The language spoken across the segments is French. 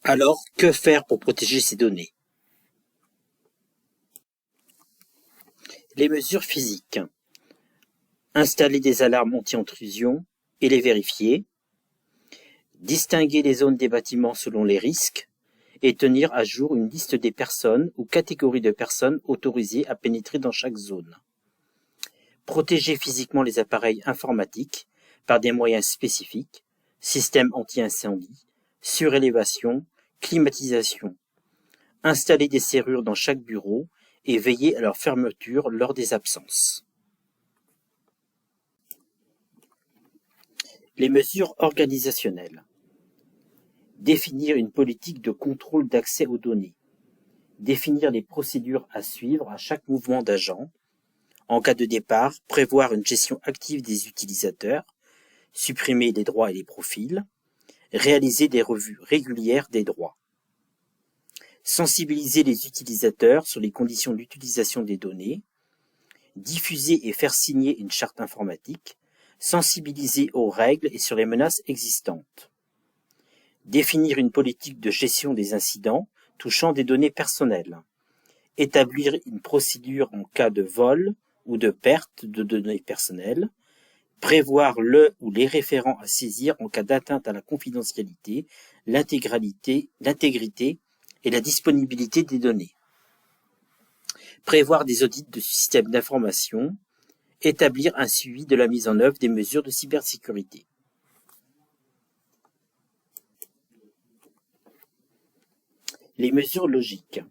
Alors, que faire pour protéger ces données? Les mesures physiques. Installer des alarmes anti-intrusion et les vérifier. Distinguer les zones des bâtiments selon les risques et tenir à jour une liste des personnes ou catégories de personnes autorisées à pénétrer dans chaque zone. Protéger physiquement les appareils informatiques par des moyens spécifiques, système anti-incendie, surélévation, climatisation. Installer des serrures dans chaque bureau et veiller à leur fermeture lors des absences. Les mesures organisationnelles. Définir une politique de contrôle d'accès aux données. Définir les procédures à suivre à chaque mouvement d'agent. En cas de départ, prévoir une gestion active des utilisateurs. Supprimer les droits et les profils. Réaliser des revues régulières des droits. Sensibiliser les utilisateurs sur les conditions d'utilisation des données. Diffuser et faire signer une charte informatique. Sensibiliser aux règles et sur les menaces existantes. Définir une politique de gestion des incidents touchant des données personnelles. Établir une procédure en cas de vol ou de perte de données personnelles. Prévoir le ou les référents à saisir en cas d'atteinte à la confidentialité, l'intégrité et la disponibilité des données. Prévoir des audits de systèmes d'information. Établir un suivi de la mise en œuvre des mesures de cybersécurité. Les mesures logiques.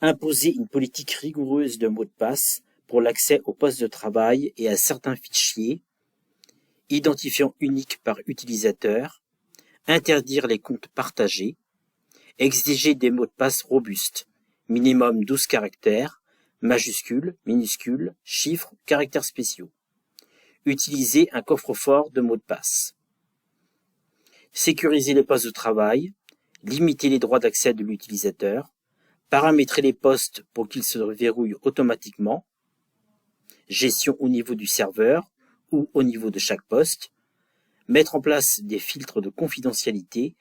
Imposer une politique rigoureuse de mots de passe pour l'accès au poste de travail et à certains fichiers, identifiant unique par utilisateur, interdire les comptes partagés, exiger des mots de passe robustes, minimum 12 caractères, majuscules, minuscules, chiffres, caractères spéciaux. Utiliser un coffre-fort de mots de passe. Sécuriser les postes de travail, limiter les droits d'accès de l'utilisateur, paramétrer les postes pour qu'ils se verrouillent automatiquement, gestion au niveau du serveur ou au niveau de chaque poste, mettre en place des filtres de confidentialité,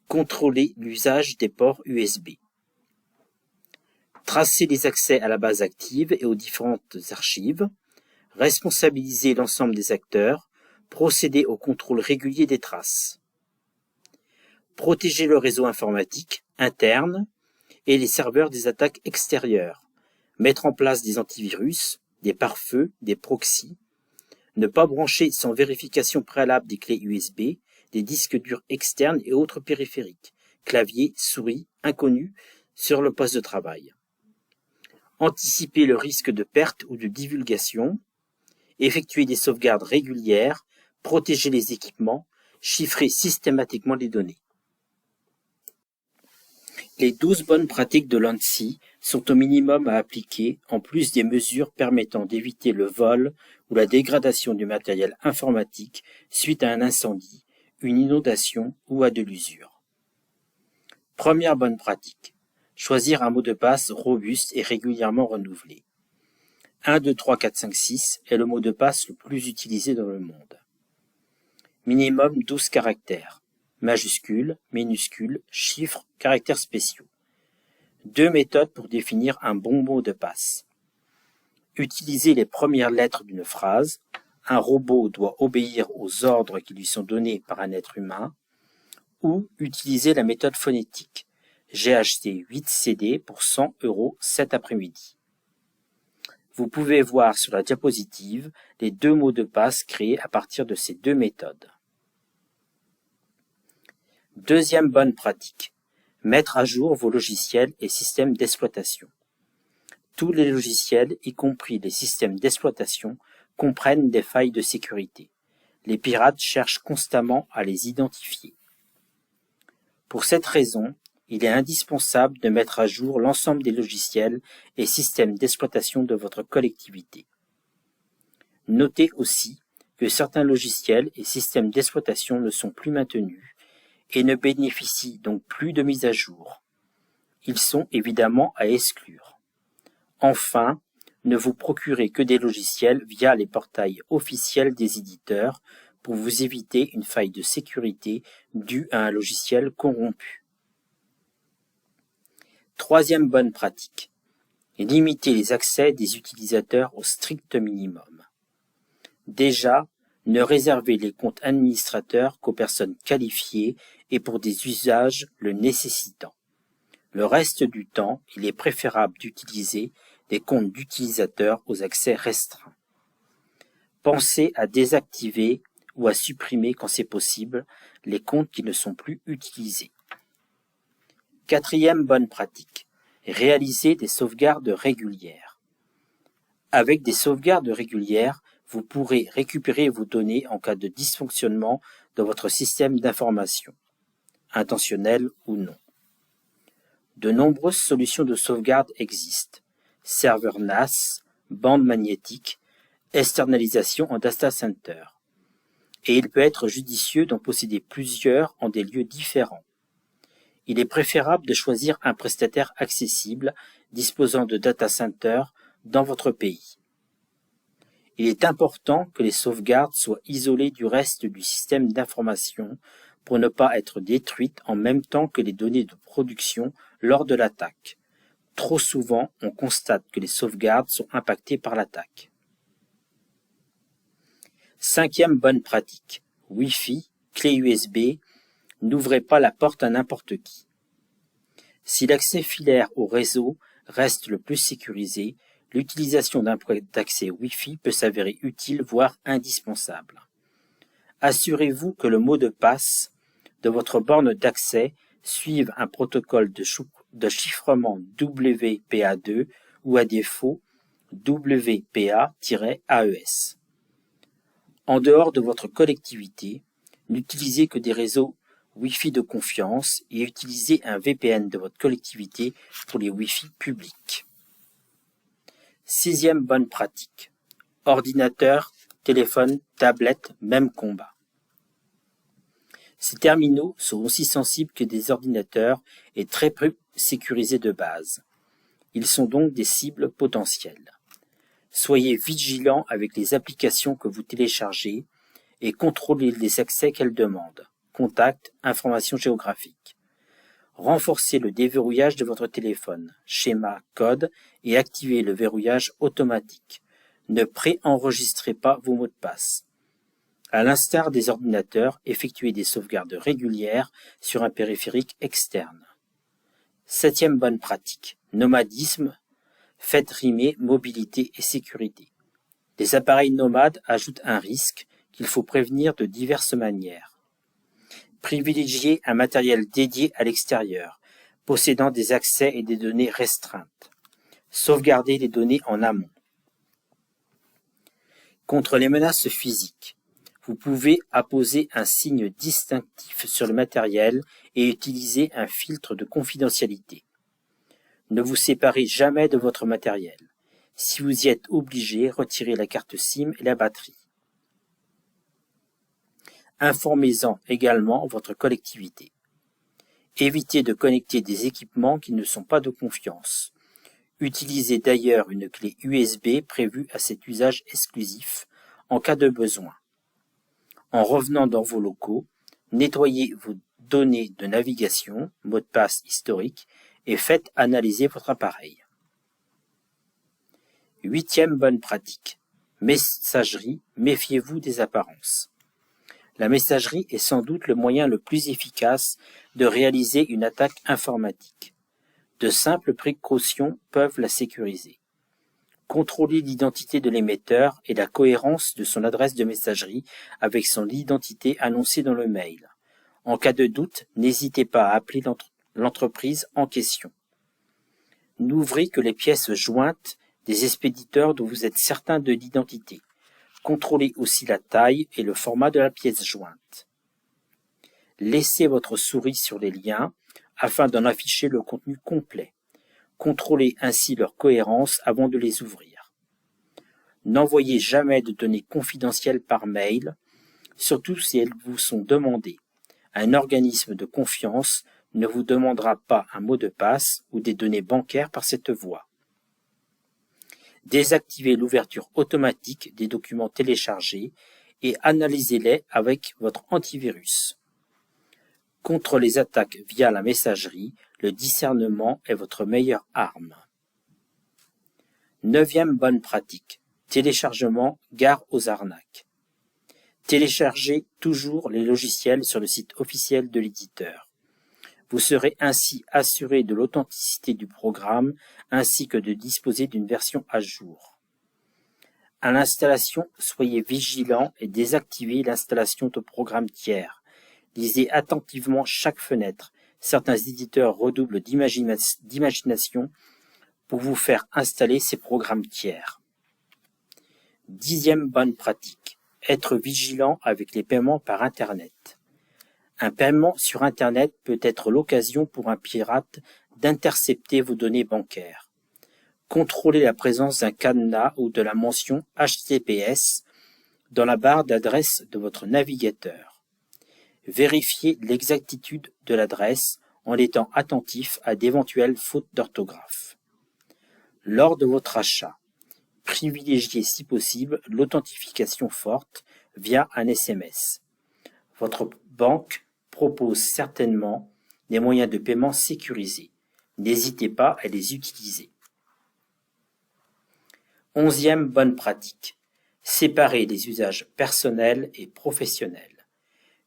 contrôler l'usage des ports USB. Tracer les accès à la base active et aux différentes archives, responsabiliser l'ensemble des acteurs, procéder au contrôle régulier des traces. Protéger le réseau informatique interne et les serveurs des attaques extérieures, mettre en place des antivirus, des pare-feux, des proxys, ne pas brancher sans vérification préalable des clés USB, des disques durs externes et autres périphériques, clavier, souris, inconnus, sur le poste de travail. Anticiper le risque de perte ou de divulgation, effectuer des sauvegardes régulières, protéger les équipements, chiffrer systématiquement les données. Les 12 bonnes pratiques de l'ANSSI sont au minimum à appliquer, en plus des mesures permettant d'éviter le vol ou la dégradation du matériel informatique suite à un incendie, une inondation ou à de l'usure. Première bonne pratique. Choisir un mot de passe robuste et régulièrement renouvelé. 1, 2, 3, 4, 5, 6 est le mot de passe le plus utilisé dans le monde. Minimum 12 caractères. Majuscules, minuscules, chiffres, caractères spéciaux. 2 méthodes pour définir un bon mot de passe. Utiliser les premières lettres d'une phrase. Un robot doit obéir aux ordres qui lui sont donnés par un être humain. Ou utiliser la méthode phonétique. J'ai acheté 8 CD pour 100 € cet après-midi. Vous pouvez voir sur la diapositive les 2 mots de passe créés à partir de ces 2 méthodes. Deuxième bonne pratique. Mettre à jour vos logiciels et systèmes d'exploitation. Tous les logiciels, y compris les systèmes d'exploitation, comprennent des failles de sécurité. Les pirates cherchent constamment à les identifier. Pour cette raison, il est indispensable de mettre à jour l'ensemble des logiciels et systèmes d'exploitation de votre collectivité. Notez aussi que certains logiciels et systèmes d'exploitation ne sont plus maintenus et ne bénéficient donc plus de mise à jour. Ils sont évidemment à exclure. Enfin, ne vous procurez que des logiciels via les portails officiels des éditeurs pour vous éviter une faille de sécurité due à un logiciel corrompu. Troisième bonne pratique. Limiter les accès des utilisateurs au strict minimum. Déjà, ne réservez les comptes administrateurs qu'aux personnes qualifiées et pour des usages le nécessitant. Le reste du temps, il est préférable d'utiliser des comptes d'utilisateurs aux accès restreints. Pensez à désactiver ou à supprimer quand c'est possible les comptes qui ne sont plus utilisés. Quatrième bonne pratique. Réaliser des sauvegardes régulières. Avec des sauvegardes régulières, vous pourrez récupérer vos données en cas de dysfonctionnement de votre système d'information, intentionnel ou non. De nombreuses solutions de sauvegarde existent. Serveur NAS, bande magnétique, externalisation en data center. Et il peut être judicieux d'en posséder plusieurs en des lieux différents. Il est préférable de choisir un prestataire accessible disposant de data center dans votre pays. Il est important que les sauvegardes soient isolées du reste du système d'information pour ne pas être détruites en même temps que les données de production lors de l'attaque. Trop souvent, on constate que les sauvegardes sont impactées par l'attaque. Cinquième bonne pratique. Wi-Fi, clé USB, n'ouvrez pas la porte à n'importe qui. Si l'accès filaire au réseau reste le plus sécurisé, l'utilisation d'un point d'accès Wi-Fi peut s'avérer utile, voire indispensable. Assurez-vous que le mot de passe de votre borne d'accès suive un protocole de chiffrement WPA2 ou à défaut WPA-AES. En dehors de votre collectivité, n'utilisez que des réseaux Wi-Fi de confiance et utilisez un VPN de votre collectivité pour les Wi-Fi publics. Sixième bonne pratique. Ordinateur, téléphone, tablette, même combat. Ces terminaux sont aussi sensibles que des ordinateurs et très peu sécurisés de base. Ils sont donc des cibles potentielles. Soyez vigilants avec les applications que vous téléchargez et contrôlez les accès qu'elles demandent. Contacts, informations géographiques. Renforcez le déverrouillage de votre téléphone, schéma, code et activez le verrouillage automatique. Ne préenregistrez pas vos mots de passe. À l'instar des ordinateurs, effectuez des sauvegardes régulières sur un périphérique externe. Septième bonne pratique. Nomadisme. Faites rimer mobilité et sécurité. Les appareils nomades ajoutent un risque qu'il faut prévenir de diverses manières. Privilégiez un matériel dédié à l'extérieur, possédant des accès et des données restreintes. Sauvegardez les données en amont. Contre les menaces physiques, vous pouvez apposer un signe distinctif sur le matériel et utiliser un filtre de confidentialité. Ne vous séparez jamais de votre matériel. Si vous y êtes obligé, retirez la carte SIM et la batterie. Informez-en également votre collectivité. Évitez de connecter des équipements qui ne sont pas de confiance. Utilisez d'ailleurs une clé USB prévue à cet usage exclusif en cas de besoin. En revenant dans vos locaux, nettoyez vos données de navigation, mot de passe historique, et faites analyser votre appareil. Huitième bonne pratique. Messagerie, méfiez-vous des apparences. La messagerie est sans doute le moyen le plus efficace de réaliser une attaque informatique. De simples précautions peuvent la sécuriser. Contrôlez l'identité de l'émetteur et la cohérence de son adresse de messagerie avec son identité annoncée dans le mail. En cas de doute, n'hésitez pas à appeler l'entreprise en question. N'ouvrez que les pièces jointes des expéditeurs dont vous êtes certain de l'identité. Contrôlez aussi la taille et le format de la pièce jointe. Laissez votre souris sur les liens afin d'en afficher le contenu complet. Contrôlez ainsi leur cohérence avant de les ouvrir. N'envoyez jamais de données confidentielles par mail, surtout si elles vous sont demandées. Un organisme de confiance ne vous demandera pas un mot de passe ou des données bancaires par cette voie. Désactivez l'ouverture automatique des documents téléchargés et analysez-les avec votre antivirus. Contre les attaques via la messagerie, le discernement est votre meilleure arme. 9e bonne pratique. Téléchargement, gare aux arnaques. Téléchargez toujours les logiciels sur le site officiel de l'éditeur. Vous serez ainsi assuré de l'authenticité du programme ainsi que de disposer d'une version à jour. À l'installation, soyez vigilant et désactivez l'installation de programmes tiers. Lisez attentivement chaque fenêtre. Certains éditeurs redoublent d'imagination pour vous faire installer ces programmes tiers. 10e bonne pratique. Être vigilant avec les paiements par Internet. Un paiement sur Internet peut être l'occasion pour un pirate d'intercepter vos données bancaires. Contrôlez la présence d'un cadenas ou de la mention HTTPS dans la barre d'adresse de votre navigateur. Vérifiez l'exactitude de l'adresse en étant attentif à d'éventuelles fautes d'orthographe. Lors de votre achat, privilégiez si possible l'authentification forte via un SMS. Votre banque propose certainement des moyens de paiement sécurisés. N'hésitez pas à les utiliser. 11e bonne pratique. Séparer les usages personnels et professionnels.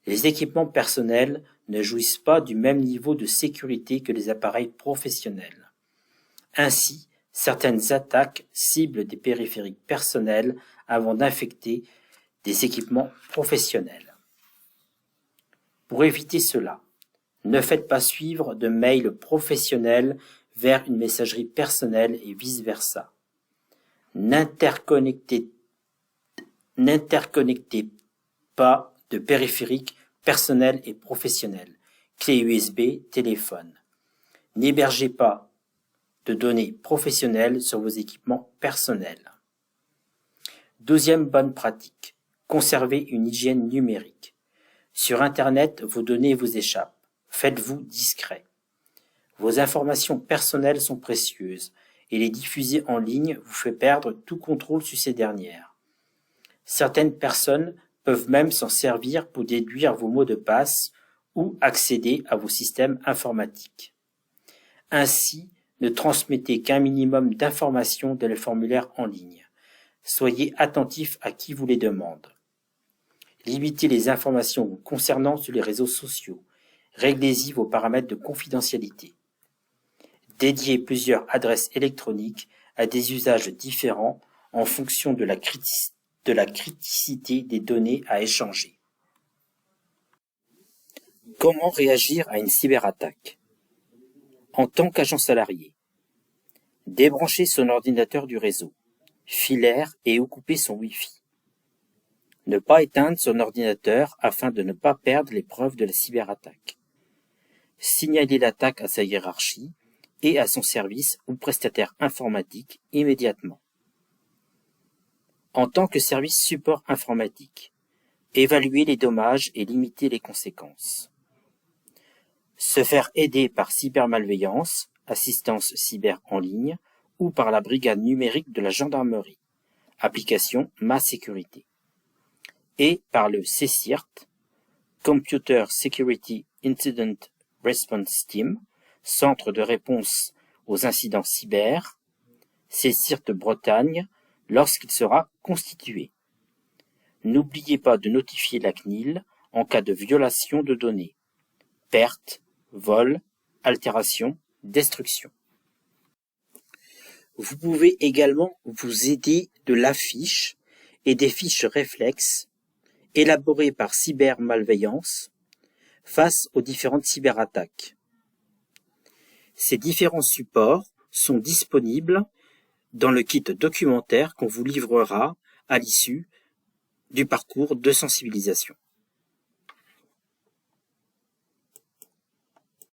Les équipements personnels ne jouissent pas du même niveau de sécurité que les appareils professionnels. Ainsi, certaines attaques ciblent des périphériques personnels avant d'infecter des équipements professionnels. Pour éviter cela, ne faites pas suivre de mails professionnels vers une messagerie personnelle et vice-versa. N'interconnectez pas de périphériques personnels et professionnels, clés USB, téléphone. N'hébergez pas de données professionnelles sur vos équipements personnels. 12e bonne pratique. Conservez une hygiène numérique. Sur Internet, vos données vous échappent. Faites-vous discret. Vos informations personnelles sont précieuses et les diffuser en ligne vous fait perdre tout contrôle sur ces dernières. Certaines personnes peuvent même s'en servir pour déduire vos mots de passe ou accéder à vos systèmes informatiques. Ainsi, ne transmettez qu'un minimum d'informations dans les formulaires en ligne. Soyez attentif à qui vous les demande. Limitez les informations vous concernant sur les réseaux sociaux. Réglez-y vos paramètres de confidentialité. Dédiez plusieurs adresses électroniques à des usages différents en fonction de la criticité des données à échanger. Comment réagir à une cyberattaque? En tant qu'agent salarié, débranchez son ordinateur du réseau, filaire et ou couper son Wi-Fi. Ne pas éteindre son ordinateur afin de ne pas perdre les preuves de la cyberattaque. Signalez l'attaque à sa hiérarchie et à son service ou prestataire informatique immédiatement. En tant que service support informatique, évaluer les dommages et limiter les conséquences. Se faire aider par cybermalveillance, assistance cyber en ligne, ou par la brigade numérique de la gendarmerie, application Ma Sécurité, et par le CSIRT, Computer Security Incident Response Team, Centre de réponse aux incidents cyber, CSIRT Bretagne, lorsqu'il sera constitué. N'oubliez pas de notifier la CNIL en cas de violation de données, perte, vol, altération, destruction. Vous pouvez également vous aider de l'affiche et des fiches réflexes élaborées par cybermalveillance face aux différentes cyberattaques. Ces différents supports sont disponibles dans le kit documentaire qu'on vous livrera à l'issue du parcours de sensibilisation.